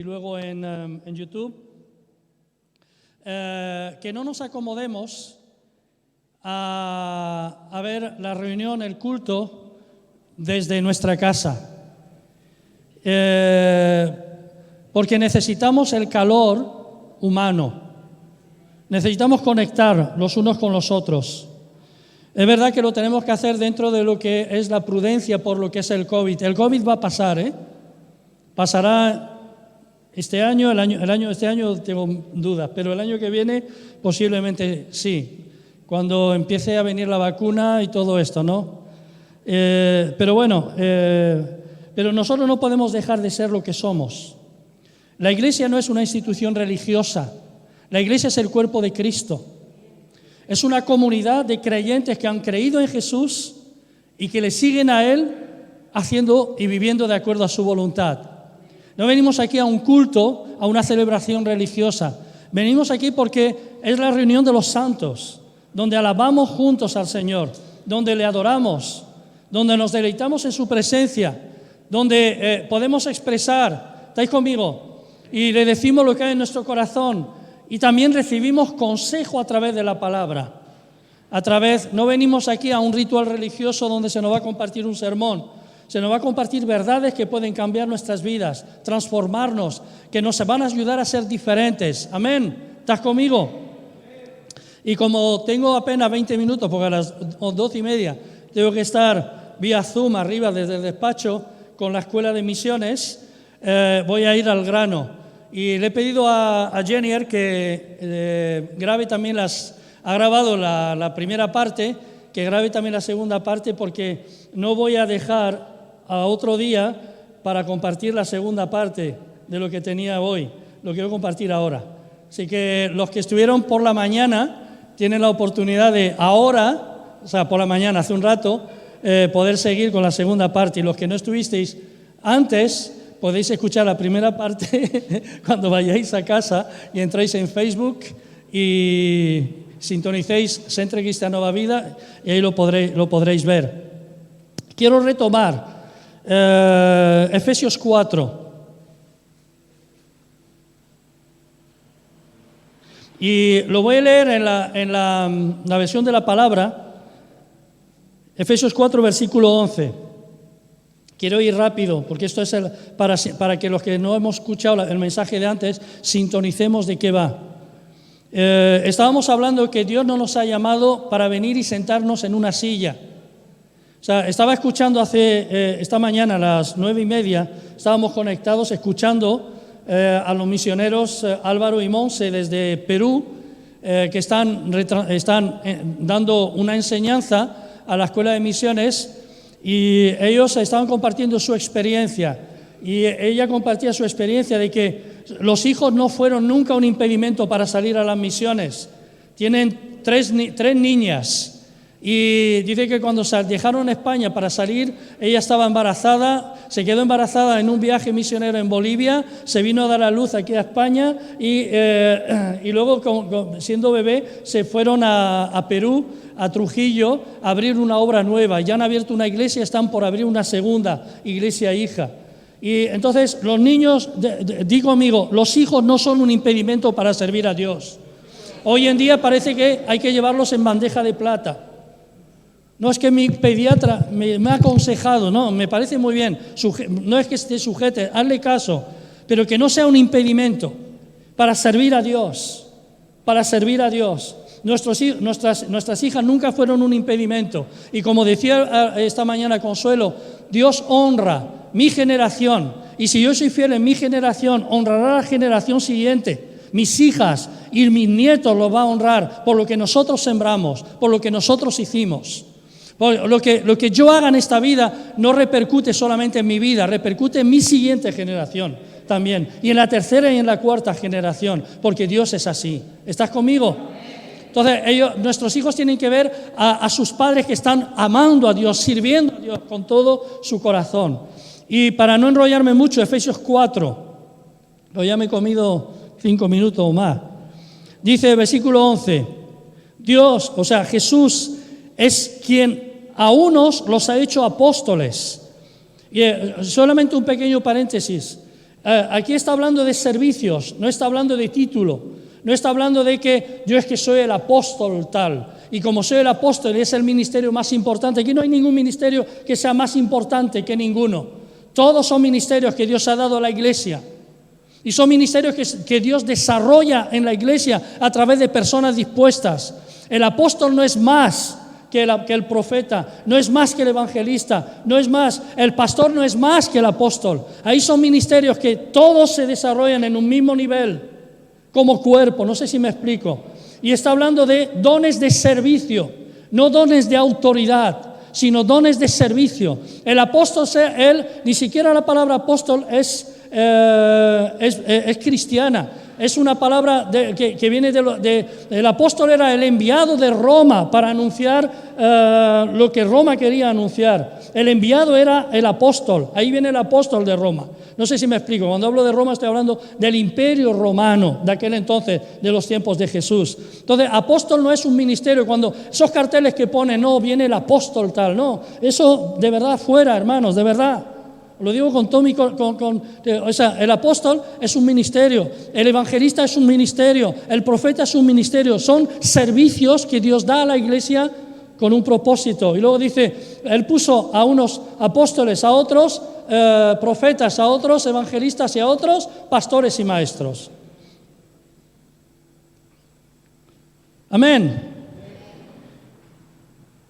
y luego en YouTube, que no nos acomodemos a ver la reunión, el culto, desde nuestra casa. Porque necesitamos el calor humano, necesitamos conectar los unos con los otros. Es verdad que lo tenemos que hacer dentro de lo que es la prudencia por lo que es el COVID. El COVID va a pasar, pasará este año, este año tengo dudas, pero el año que viene posiblemente sí, cuando empiece a venir la vacuna y todo esto, ¿no? Pero bueno, pero nosotros no podemos dejar de ser lo que somos. La Iglesia no es una institución religiosa, la Iglesia es el cuerpo de Cristo. Es una comunidad de creyentes que han creído en Jesús y que le siguen a Él haciendo y viviendo de acuerdo a su voluntad. No venimos aquí a un culto, a una celebración religiosa. Venimos aquí porque es la reunión de los santos, donde alabamos juntos al Señor, donde le adoramos, donde nos deleitamos en su presencia, donde podemos expresar, ¿estáis conmigo? Y le decimos lo que hay en nuestro corazón y también recibimos consejo a través de la palabra. No venimos aquí a un ritual religioso donde se nos va a compartir un sermón. Se nos va a compartir verdades que pueden cambiar nuestras vidas, transformarnos, que nos van a ayudar a ser diferentes. Amén. ¿Estás conmigo? Y como tengo apenas 20 minutos, porque a las 12:30 tengo que estar vía Zoom arriba desde el despacho con la Escuela de Misiones, voy a ir al grano. Y le he pedido a Jennifer que grabe también ha grabado la primera parte, que grabe también la segunda parte, porque no voy a dejar a otro día para compartir la segunda parte de lo que tenía hoy. Lo quiero compartir ahora. Así que los que estuvieron por la mañana tienen la oportunidad de ahora, o sea, por la mañana, hace un rato, poder seguir con la segunda parte. Y los que no estuvisteis antes, podéis escuchar la primera parte cuando vayáis a casa y entréis en Facebook y sintonicéis Centre Cristià Nova Vida y ahí lo podréis ver. Quiero retomar Efesios 4. Y lo voy a leer en la versión de la palabra, Efesios 4, versículo 11. Quiero ir rápido, porque esto es para que los que no hemos escuchado el mensaje de antes, sintonicemos de qué va. Estábamos hablando que Dios no nos ha llamado para venir y sentarnos en una silla. O sea, estaba escuchando esta mañana a las 9:30, estábamos conectados escuchando a los misioneros Álvaro y Monse desde Perú, que están dando una enseñanza a la Escuela de Misiones, y ellos estaban compartiendo su experiencia. Y ella compartía su experiencia de que los hijos no fueron nunca un impedimento para salir a las misiones. Tienen tres niñas. Y dice que cuando dejaron España para salir, ella estaba embarazada, se quedó embarazada en un viaje misionero en Bolivia, se vino a dar a luz aquí a España y luego, siendo bebé, se fueron a Perú, a Trujillo, a abrir una obra nueva. Ya han abierto una iglesia, están por abrir una segunda iglesia hija. Y entonces los niños, digo amigo, los hijos no son un impedimento para servir a Dios. Hoy en día parece que hay que llevarlos en bandeja de plata. No es que mi pediatra me ha aconsejado, no, me parece muy bien, no es que esté sujete, hazle caso, pero que no sea un impedimento para servir a Dios, Nuestras hijas nunca fueron un impedimento. Y como decía esta mañana Consuelo, Dios honra mi generación, y si yo soy fiel en mi generación, honrará a la generación siguiente. Mis hijas y mis nietos los va a honrar por lo que nosotros sembramos, por lo que nosotros hicimos. Lo que yo haga en esta vida no repercute solamente en mi vida, repercute en mi siguiente generación también, y en la tercera y en la cuarta generación, porque Dios es así. ¿Estás conmigo? Entonces, nuestros hijos tienen que ver a sus padres que están amando a Dios, sirviendo a Dios con todo su corazón. Y para no enrollarme mucho, Efesios 4, ya me he comido 5 minutos o más. Dice, versículo 11, Dios, o sea, Jesús es quien a unos los ha hecho apóstoles. Y solamente un pequeño paréntesis. Aquí está hablando de servicios, no está hablando de título, no está hablando de que yo es que soy el apóstol tal, y como soy el apóstol y es el ministerio más importante, aquí no hay ningún ministerio que sea más importante que ninguno. Todos son ministerios que Dios ha dado a la iglesia, y son ministerios que Dios desarrolla en la iglesia a través de personas dispuestas. El apóstol no es más que el profeta, no es más que el evangelista, no es más, el pastor no es más que el apóstol. Ahí son ministerios que todos se desarrollan en un mismo nivel, como cuerpo, no sé si me explico. Y está hablando de dones de servicio, no dones de autoridad, sino dones de servicio. El apóstol, ni siquiera la palabra apóstol es cristiana. Es una palabra que viene el apóstol era el enviado de Roma para anunciar lo que Roma quería anunciar. El enviado era el apóstol, ahí viene el apóstol de Roma. No sé si me explico, cuando hablo de Roma estoy hablando del imperio romano de aquel entonces, de los tiempos de Jesús. Entonces, apóstol no es un ministerio, cuando esos carteles que ponen, no, viene el apóstol tal, no, eso de verdad fuera, hermanos, de verdad. Lo digo con Tommy, o sea, el apóstol es un ministerio, el evangelista es un ministerio, el profeta es un ministerio, son servicios que Dios da a la iglesia con un propósito. Y luego dice, Él puso a unos apóstoles, a otros profetas, a otros evangelistas y a otros pastores y maestros. Amén.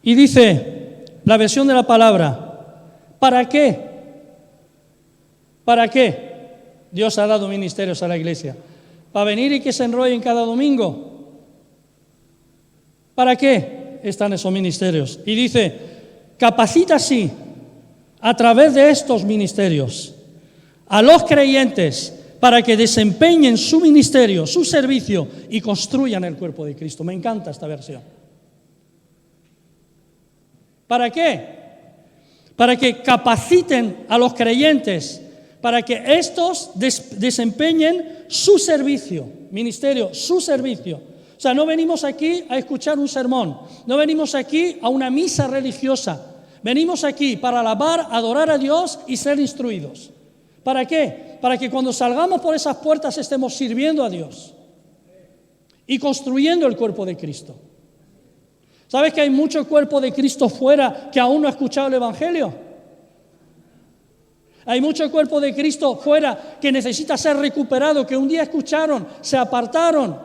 Y dice la versión de la palabra, ¿para qué? ¿Para qué Dios ha dado ministerios a la iglesia? ¿Para venir y que se enrollen cada domingo? ¿Para qué están esos ministerios? Y dice, capacita así, a través de estos ministerios, a los creyentes para que desempeñen su ministerio, su servicio y construyan el cuerpo de Cristo. Me encanta esta versión. ¿Para qué? Para que capaciten a los creyentes, para que estos desempeñen su servicio, ministerio, su servicio. O sea, no venimos aquí a escuchar un sermón, no venimos aquí a una misa religiosa, venimos aquí para alabar, adorar a Dios y ser instruidos. ¿Para qué? Para que cuando salgamos por esas puertas estemos sirviendo a Dios y construyendo el cuerpo de Cristo. ¿Sabes que hay mucho cuerpo de Cristo fuera que aún no ha escuchado el Evangelio? Hay mucho cuerpo de Cristo fuera que necesita ser recuperado, que un día escucharon, se apartaron,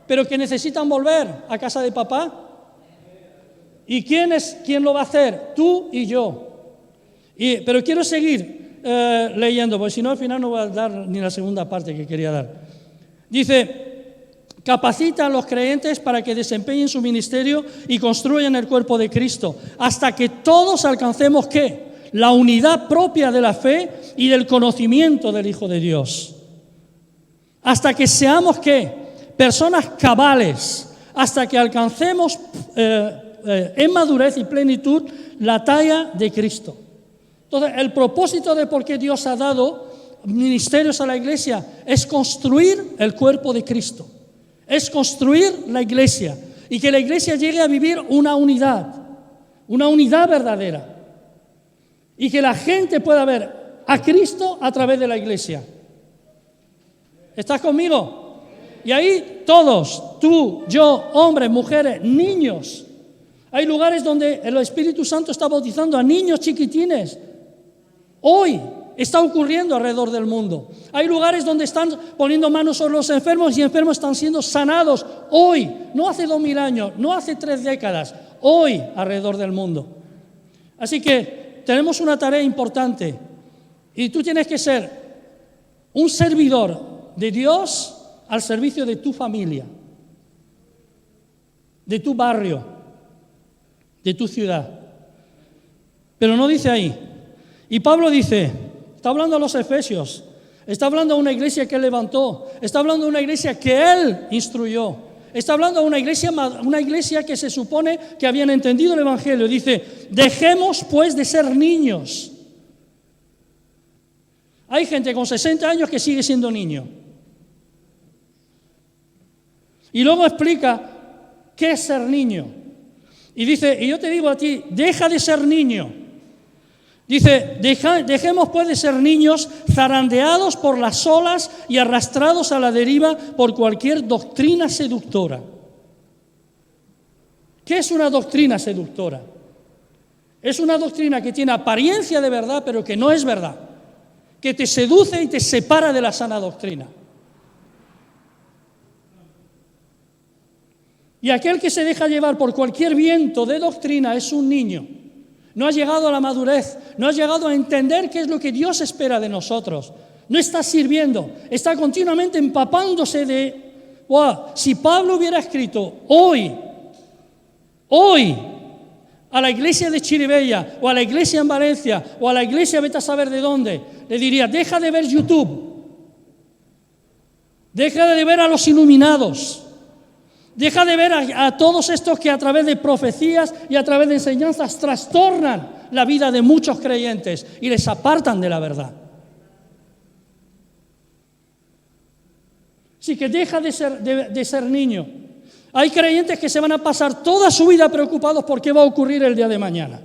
pero que necesitan volver a casa de papá. ¿Y quién lo va a hacer? Tú y yo. Pero quiero seguir leyendo, porque si no al final no voy a dar ni la segunda parte que quería dar. Dice, capacita a los creyentes para que desempeñen su ministerio y construyan el cuerpo de Cristo, hasta que todos alcancemos, ¿qué? La unidad propia de la fe y del conocimiento del Hijo de Dios. Hasta que seamos, ¿qué? Personas cabales, hasta que alcancemos en madurez y plenitud la talla de Cristo. Entonces, el propósito de por qué Dios ha dado ministerios a la iglesia es construir el cuerpo de Cristo, es construir la iglesia y que la iglesia llegue a vivir una unidad verdadera. Y que la gente pueda ver a Cristo a través de la iglesia. ¿Estás conmigo? Y ahí todos, tú, yo, hombres, mujeres, niños. Hay lugares donde el Espíritu Santo está bautizando a niños chiquitines. Hoy está ocurriendo alrededor del mundo. Hay lugares donde están poniendo manos sobre los enfermos y enfermos están siendo sanados. Hoy, no hace 2000 años, no hace 3 décadas. Hoy alrededor del mundo. Así que tenemos una tarea importante y tú tienes que ser un servidor de Dios al servicio de tu familia, de tu barrio, de tu ciudad. Pero no dice ahí. Y Pablo dice, está hablando a los efesios, está hablando a una iglesia que él levantó, está hablando a una iglesia que él instruyó, está hablando a una iglesia que se supone que habían entendido el Evangelio. Dice, dejemos pues de ser niños. Hay gente con 60 años que sigue siendo niño. Y luego explica qué es ser niño. Y dice, y yo te digo a ti, deja de ser niño. Dice, dejemos pues de ser niños zarandeados por las olas y arrastrados a la deriva por cualquier doctrina seductora. ¿Qué es una doctrina seductora? Es una doctrina que tiene apariencia de verdad, pero que no es verdad, que te seduce y te separa de la sana doctrina. Y aquel que se deja llevar por cualquier viento de doctrina es un niño. No ha llegado a la madurez, no ha llegado a entender qué es lo que Dios espera de nosotros. No está sirviendo, está continuamente empapándose de... Wow, si Pablo hubiera escrito hoy, a la iglesia de Chiribella, o a la iglesia en Valencia, o a la iglesia vete a saber de dónde, le diría, deja de ver YouTube, deja de ver a los iluminados, deja de ver a todos estos que a través de profecías y a través de enseñanzas trastornan la vida de muchos creyentes y les apartan de la verdad. Así que deja de ser niño. Hay creyentes que se van a pasar toda su vida preocupados por qué va a ocurrir el día de mañana.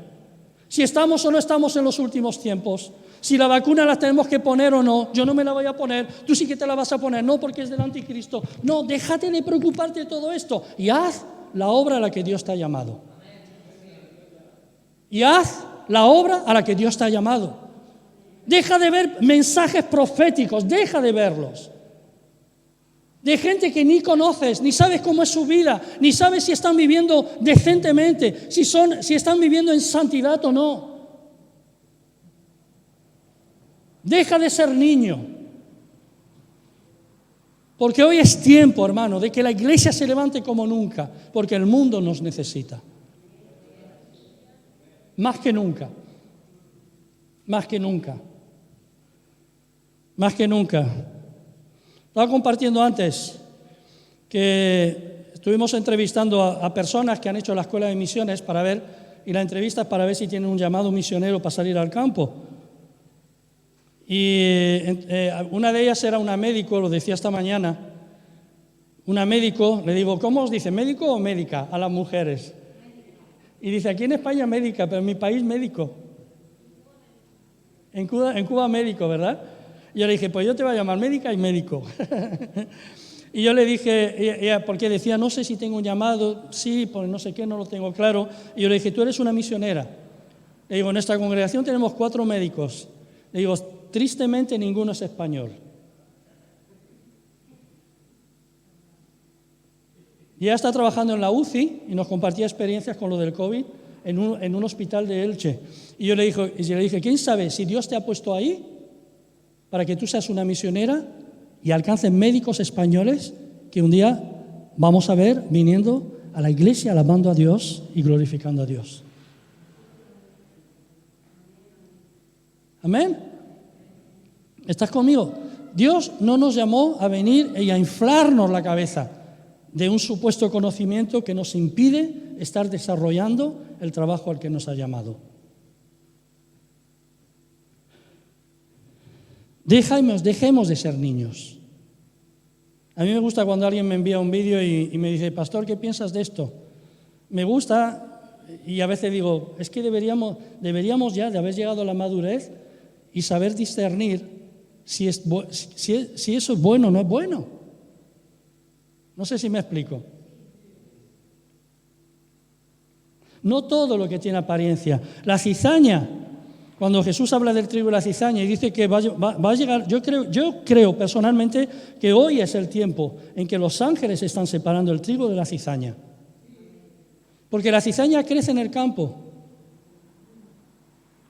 Si estamos o no estamos en los últimos tiempos. Si la vacuna la tenemos que poner o no. Yo no me la voy a poner, tú sí que te la vas a poner. No, porque es del anticristo. No, déjate de preocuparte de todo esto y haz la obra a la que Dios te ha llamado. Y haz la obra a la que Dios te ha llamado. Deja de ver mensajes proféticos, deja de verlos. De gente que ni conoces, ni sabes cómo es su vida, ni sabes si están viviendo decentemente, si están viviendo en santidad o no. Deja de ser niño. Porque hoy es tiempo, hermano, de que la iglesia se levante como nunca, porque el mundo nos necesita. Más que nunca. Más que nunca. Más que nunca. Estaba compartiendo antes que estuvimos entrevistando a personas que han hecho la escuela de misiones para ver, y la entrevista es para ver si tienen un llamado misionero para salir al campo. Y una de ellas era una médico, lo decía esta mañana, una médico, le digo, ¿cómo os dice, médico o médica a las mujeres? Y dice, aquí en España médica, pero en mi país médico. En Cuba médico, ¿verdad? Y yo le dije, pues yo te voy a llamar médica y médico. Y yo le dije, porque decía, no sé si tengo un llamado, sí, pues no sé qué, no lo tengo claro. Y yo le dije, tú eres una misionera. Le digo, en nuestra congregación tenemos 4 médicos. Le digo, tristemente ninguno es español. Y ella está trabajando en la UCI y nos compartía experiencias con lo del COVID en un hospital de Elche. Y yo le dije, ¿quién sabe si Dios te ha puesto ahí para que tú seas una misionera y alcances médicos españoles que un día vamos a ver viniendo a la iglesia, alabando a Dios y glorificando a Dios? Amén. ¿Estás conmigo? Dios no nos llamó a venir y a inflarnos la cabeza de un supuesto conocimiento que nos impide estar desarrollando el trabajo al que nos ha llamado. Dejemos de ser niños. A mí me gusta cuando alguien me envía un vídeo y me dice, pastor, ¿qué piensas de esto? Me gusta y a veces digo, es que deberíamos ya de haber llegado a la madurez y saber discernir si eso es bueno o no es bueno. No sé si me explico. No todo lo que tiene apariencia. La cizaña, cuando Jesús habla del trigo y la cizaña y dice que va a llegar, yo creo personalmente que hoy es el tiempo en que los ángeles están separando el trigo de la cizaña. Porque la cizaña crece en el campo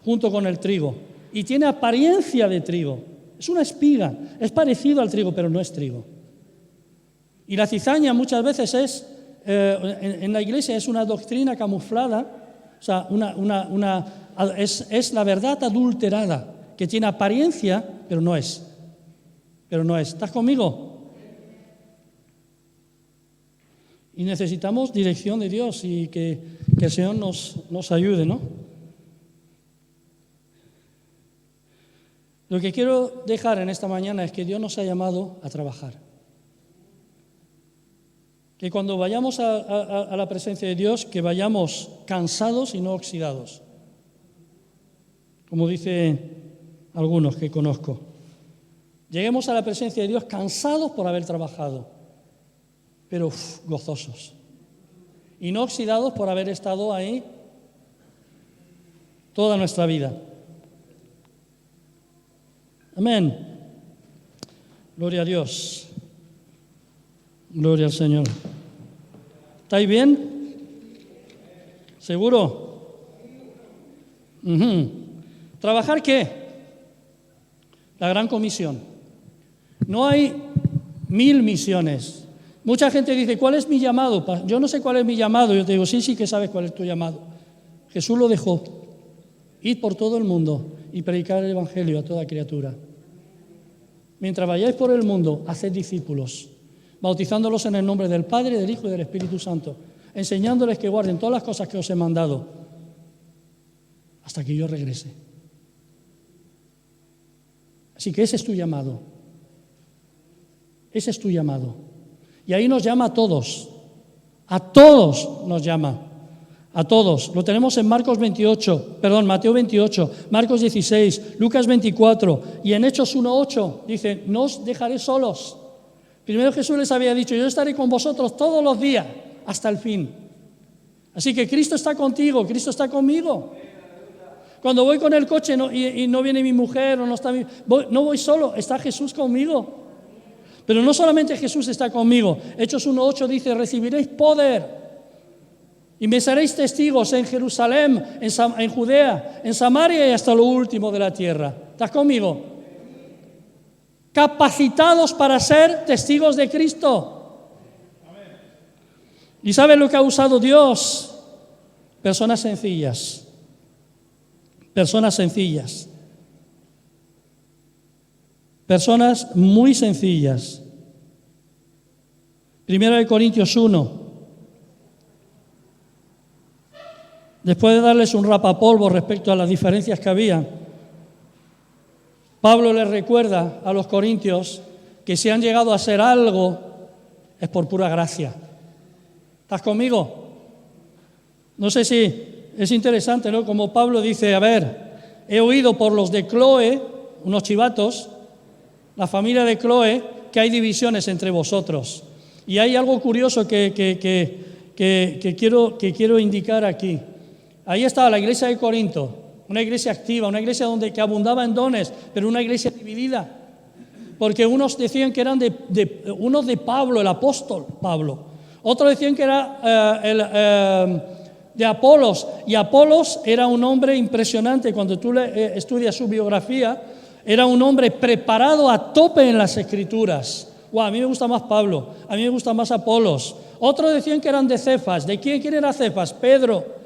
junto con el trigo y tiene apariencia de trigo. Es una espiga, es parecido al trigo, pero no es trigo. Y la cizaña muchas veces en la iglesia es una doctrina camuflada, o sea, es la verdad adulterada, que tiene apariencia, pero no es. ¿Estás conmigo? Y necesitamos dirección de Dios y que el Señor nos ayude, ¿no? Lo que quiero dejar en esta mañana es que Dios nos ha llamado a trabajar. Que cuando vayamos a la presencia de Dios, que vayamos cansados y no oxidados. como dicen algunos que conozco. Lleguemos a la presencia de Dios cansados por haber trabajado, pero gozosos. Y no oxidados por haber estado ahí toda nuestra vida. Amén. Gloria a Dios. Gloria al Señor. ¿Estáis bien? ¿Seguro? ¿Trabajar qué? La gran comisión. No hay 1000 misiones. Mucha gente dice, ¿cuál es mi llamado? Yo no sé cuál es mi llamado. Yo te digo, sí que sabes cuál es tu llamado. Jesús lo dejó. Id por todo el mundo y predicar el Evangelio a toda criatura. Mientras vayáis por el mundo, haced discípulos, bautizándolos en el nombre del Padre, del Hijo y del Espíritu Santo, enseñándoles que guarden todas las cosas que os he mandado, hasta que yo regrese. Así que ese es tu llamado. Ese es tu llamado. Y ahí nos llama a todos. A todos nos llama. A todos. Lo tenemos en Mateo 28, Marcos 16, Lucas 24 y en Hechos 1:8 dice, no os dejaré solos. Primero Jesús les había dicho, yo estaré con vosotros todos los días hasta el fin. Así que Cristo está contigo, Cristo está conmigo. Cuando voy con el coche y no viene mi mujer o no voy solo, está Jesús conmigo. Pero no solamente Jesús está conmigo. Hechos 1:8 dice, recibiréis poder. Y me seréis testigos en Jerusalén, en Judea, en Samaria y hasta lo último de la tierra. ¿Estás conmigo? Capacitados para ser testigos de Cristo. ¿Y sabes lo que ha usado Dios? Personas sencillas. Personas sencillas. Personas muy sencillas. 1 Corintios 1. Después de darles un rapapolvo respecto a las diferencias que había, Pablo les recuerda a los corintios que si han llegado a ser algo es por pura gracia. ¿Estás conmigo? No sé si es interesante, ¿no? Como Pablo dice, a ver, he oído por los de Cloé, unos chivatos, la familia de Cloé, que hay divisiones entre vosotros. Y hay algo curioso que quiero indicar aquí. Ahí estaba la iglesia de Corinto, una iglesia activa, una iglesia que abundaba en dones, pero una iglesia dividida. Porque unos decían que eran unos de Pablo, el apóstol Pablo. Otros decían que era de Apolos. Y Apolos era un hombre impresionante. Cuando tú estudias su biografía, era un hombre preparado a tope en las Escrituras. A mí me gusta más Pablo, a mí me gusta más Apolos. Otros decían que eran de Cefas. ¿De quién era Cefas? Pedro,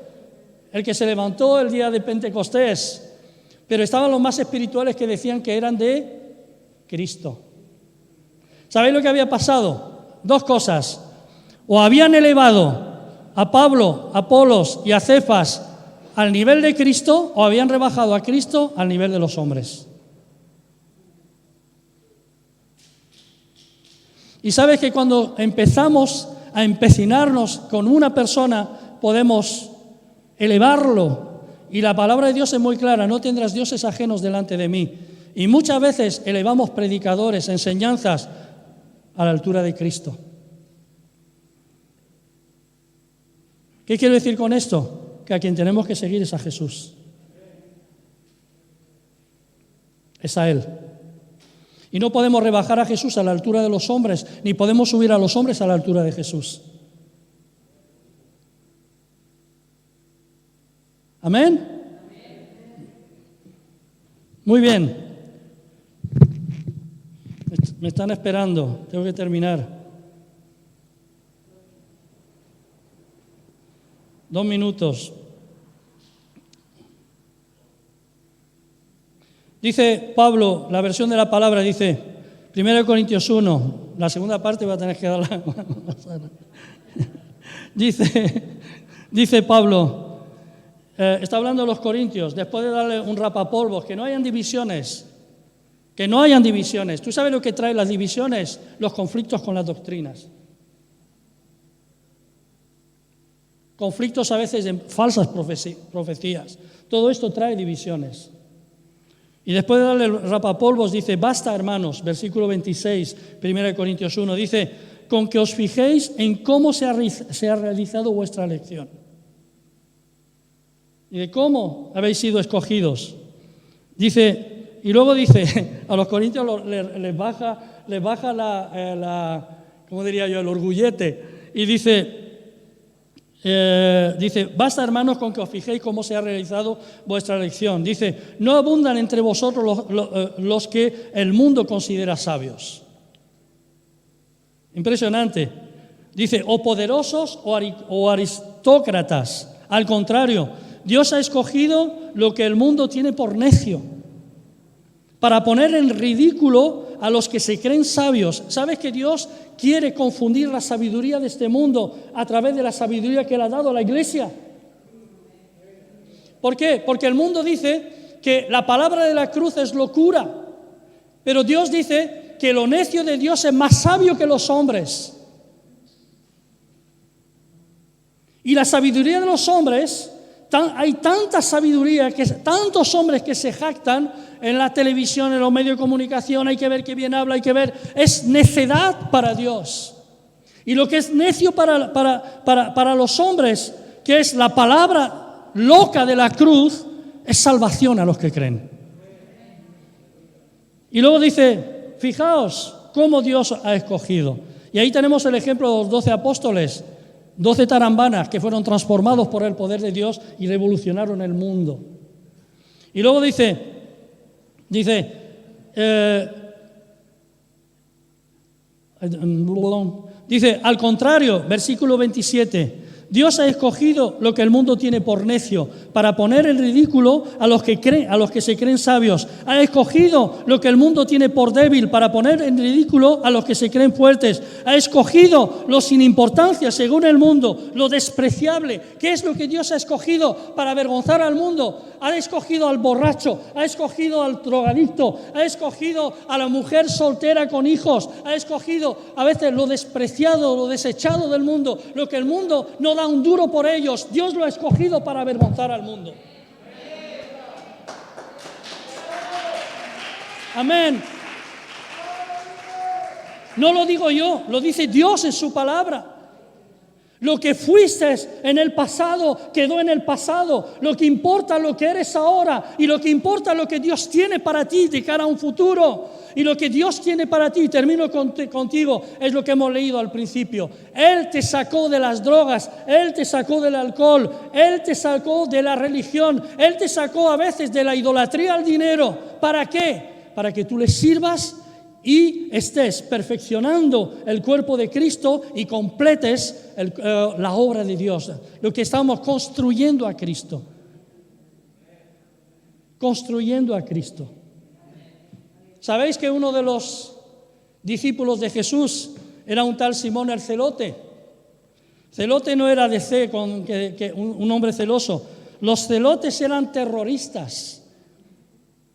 el que se levantó el día de Pentecostés. Pero estaban los más espirituales que decían que eran de Cristo. ¿Sabéis lo que había pasado? Dos cosas. O habían elevado a Pablo, a Apolos y a Cefas al nivel de Cristo, o habían rebajado a Cristo al nivel de los hombres. Y sabes que cuando empezamos a empecinarnos con una persona, podemos elevarlo. Y la palabra de Dios es muy clara, no tendrás dioses ajenos delante de mí. Y muchas veces elevamos predicadores, enseñanzas a la altura de Cristo. ¿Qué quiero decir con esto? Que a quien tenemos que seguir es a Jesús. Es a Él. Y no podemos rebajar a Jesús a la altura de los hombres, ni podemos subir a los hombres a la altura de Jesús. ¿Amén? Muy bien. Me están esperando, tengo que terminar. 2 minutos. Dice Pablo, la versión de la palabra dice, 1 Corintios 1, la segunda parte va a tener que darla. Dice Pablo, está hablando de los corintios, después de darle un rapapolvos, que no hayan divisiones, que no hayan divisiones. ¿Tú sabes lo que trae las divisiones? Los conflictos con las doctrinas. Conflictos a veces en falsas profecías. Todo esto trae divisiones. Y después de darle el rapapolvos dice, basta hermanos, versículo 26, 1 Corintios 1, dice, con que os fijéis en cómo se ha realizado vuestra elección. ¿Y de cómo habéis sido escogidos? Dice, y luego dice, a los corintios les baja ¿cómo diría yo?, el orgullete. Y dice, basta hermanos con que os fijéis cómo se ha realizado vuestra elección. Dice, no abundan entre vosotros los que el mundo considera sabios. Impresionante. Dice, o poderosos o aristócratas. Al contrario, Dios ha escogido lo que el mundo tiene por necio, para poner en ridículo a los que se creen sabios. ¿Sabes que Dios quiere confundir la sabiduría de este mundo a través de la sabiduría que le ha dado a la iglesia? ¿Por qué? Porque el mundo dice que la palabra de la cruz es locura, pero Dios dice que lo necio de Dios es más sabio que los hombres. Y la sabiduría de los hombres, hay tanta sabiduría, tantos hombres que se jactan en la televisión, en los medios de comunicación, hay que ver qué bien habla, hay que ver, es necedad para Dios. Y lo que es necio para los hombres, que es la palabra loca de la cruz, es salvación a los que creen. Y luego dice, fijaos cómo Dios ha escogido. Y ahí tenemos el ejemplo de los 12 apóstoles, 12 tarambanas que fueron transformados por el poder de Dios y revolucionaron el mundo. Y luego dice, al contrario, versículo 27, Dios ha escogido lo que el mundo tiene por necio para poner en ridículo a los que se creen sabios. Ha escogido lo que el mundo tiene por débil para poner en ridículo a los que se creen fuertes. Ha escogido lo sin importancia según el mundo, lo despreciable. ¿Qué es lo que Dios ha escogido para avergonzar al mundo? Ha escogido al borracho, ha escogido al drogadicto, ha escogido a la mujer soltera con hijos, ha escogido a veces lo despreciado, lo desechado del mundo, lo que el mundo no da un duro por ellos. Dios lo ha escogido para avergonzar al mundo. Amén. No lo digo yo, lo dice Dios en su palabra. Lo que fuiste en el pasado quedó en el pasado. Lo que importa es lo que eres ahora. Y lo que importa es lo que Dios tiene para ti de cara a un futuro. Y lo que Dios tiene para ti, termino contigo, es lo que hemos leído al principio. Él te sacó de las drogas, Él te sacó del alcohol, Él te sacó de la religión, Él te sacó a veces de la idolatría al dinero. ¿Para qué? Para que tú le sirvas y estés perfeccionando el cuerpo de Cristo y completes la obra de Dios. Lo que estamos construyendo a Cristo. Construyendo a Cristo. ¿Sabéis que uno de los discípulos de Jesús era un tal Simón el Celote? Celote no era de un hombre celoso. Los celotes eran terroristas.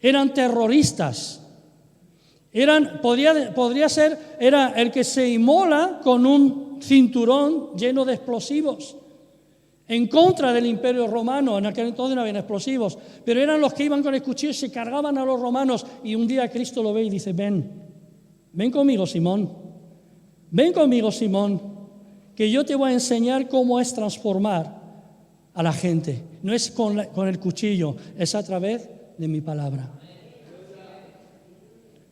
Eran terroristas. Podría ser el que se inmola con un cinturón lleno de explosivos en contra del Imperio Romano. En aquel entonces no habían explosivos, pero eran los que iban con el cuchillo y se cargaban a los romanos. Y un día Cristo lo ve y dice, ven conmigo, Simón, que yo te voy a enseñar cómo es transformar a la gente. No es con el cuchillo, es a través de mi palabra.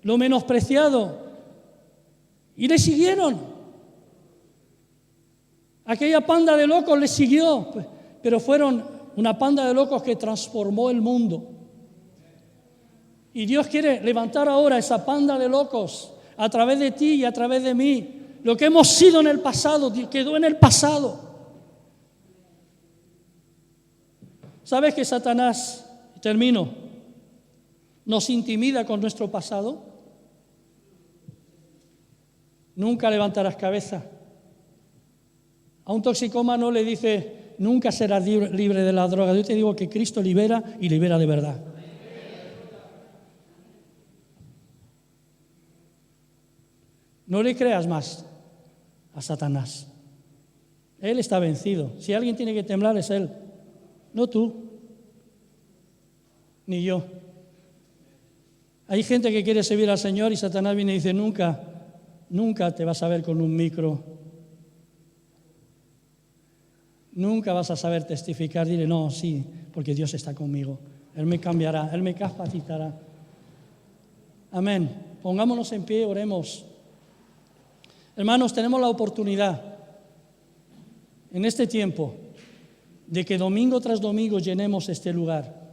Lo menospreciado. Y le siguieron. Aquella panda de locos le siguió, pero fueron una panda de locos que transformó el mundo. Y Dios quiere levantar ahora esa panda de locos a través de ti y a través de mí. Lo que hemos sido en el pasado quedó en el pasado. ¿Sabes que Satanás, termino, nos intimida con nuestro pasado? Nunca levantarás cabeza. A un toxicómano le dice, nunca serás libre de la droga. Yo te digo que Cristo libera y libera de verdad. No le creas más a Satanás. Él está vencido. Si alguien tiene que temblar es él, no tú, ni yo. Hay gente que quiere servir al Señor y Satanás viene y dice, nunca te vas a ver con un micro. Nunca vas a saber testificar. Dile, no, sí, porque Dios está conmigo. Él me cambiará, Él me capacitará. Amén. Pongámonos en pie, oremos. Hermanos, tenemos la oportunidad en este tiempo de que domingo tras domingo llenemos este lugar.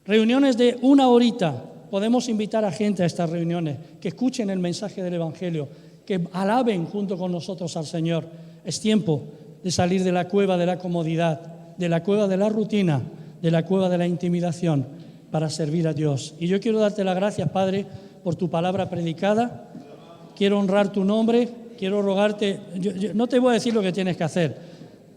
Reuniones de 1 horita. Podemos invitar a gente a estas reuniones, que escuchen el mensaje del Evangelio, que alaben junto con nosotros al Señor. Es tiempo de salir de la cueva de la comodidad, de la cueva de la rutina, de la cueva de la intimidación, para servir a Dios. Y yo quiero darte las gracias, Padre, por tu palabra predicada. Quiero honrar tu nombre, quiero rogarte, yo no te voy a decir lo que tienes que hacer,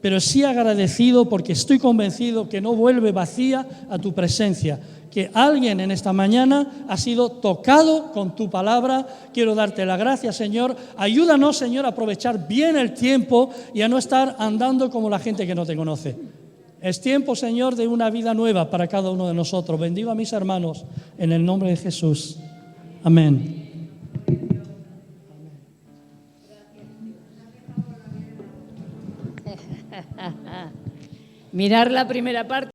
pero sí agradecido porque estoy convencido que no vuelve vacía a tu presencia, que alguien en esta mañana ha sido tocado con tu palabra. Quiero darte las gracias, Señor. Ayúdanos, Señor, a aprovechar bien el tiempo y a no estar andando como la gente que no te conoce. Es tiempo, Señor, de una vida nueva para cada uno de nosotros. Bendigo a mis hermanos en el nombre de Jesús. Amén. Mirar la primera parte.